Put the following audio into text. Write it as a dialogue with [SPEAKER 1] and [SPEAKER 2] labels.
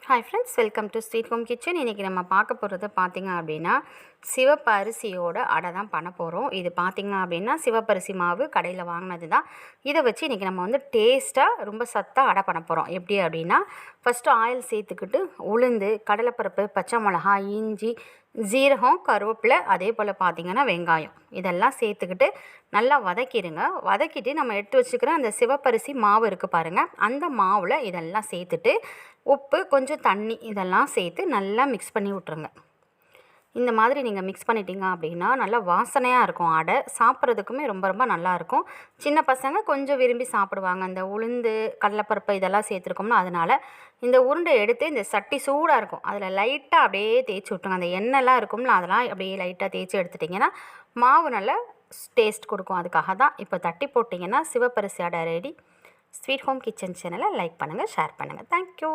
[SPEAKER 1] Hi friends, welcome to sweet home kitchen. இன்றைக்கி நம்ம பார்க்க போகிறது பார்த்திங்க அப்படின்னா சிவப்பு அரிசியோட அடை தான் பண்ண போகிறோம். இது பார்த்திங்க அப்படின்னா சிவப்பரிசி மாவு கடையில் வாங்கினது தான். இதை வச்சு இன்றைக்கி நம்ம வந்து டேஸ்ட்டாக ரொம்ப சத்தாக அடை பண்ண போகிறோம். எப்படி அப்படின்னா ஃபஸ்ட்டு ஆயில் சேர்த்துக்கிட்டு உளுந்து, கடலைப்பருப்பு, பச்சை மிளகாய், இஞ்சி, ஜீரகம், கருவேப்பிலை, அதே போல் பார்த்திங்கன்னா வெங்காயம் இதெல்லாம் சேர்த்துக்கிட்டு நல்லா வதக்கிடுங்க. வதக்கிட்டு நம்ம எடுத்து வச்சுக்கிற அந்த சிவப்பரிசி மாவு இருக்குது பாருங்கள், அந்த மாவில் இதெல்லாம் சேர்த்துட்டு உப்பு, கொஞ்சம் தண்ணி இதெல்லாம் சேர்த்து நல்லா மிக்ஸ் பண்ணி விட்ருங்க. இந்த மாதிரி நீங்கள் மிக்ஸ் பண்ணிட்டீங்க அப்படின்னா நல்லா வாசனையாக இருக்கும். அடை சாப்பிட்றதுக்குமே ரொம்ப ரொம்ப நல்லாயிருக்கும். சின்ன பசங்க கொஞ்சம் விரும்பி சாப்பிடுவாங்க. இந்த உளுந்து, கடலைப்பருப்பு இதெல்லாம் சேர்த்துருக்கோம்னா அதனால் இந்த உருண்டை எடுத்து இந்த சட்டி சூடாக இருக்கும் அதில் லைட்டாக அப்படியே தேய்ச்சி விட்ருங்க. அந்த எண்ணெய்லாம் இருக்கும்ல அதெல்லாம் அப்படியே லைட்டாக தேய்ச்சி எடுத்துட்டிங்கன்னா மாவு நல்லா டேஸ்ட் கொடுக்கும். அதுக்காக தான். இப்போ தட்டி போட்டிங்கன்னா சிவப்பரிசி அடை ரெடி. ஸ்வீட் ஹோம் கிச்சன் சேனலை லைக் பண்ணுங்கள், ஷேர் பண்ணுங்கள். தேங்க்யூ.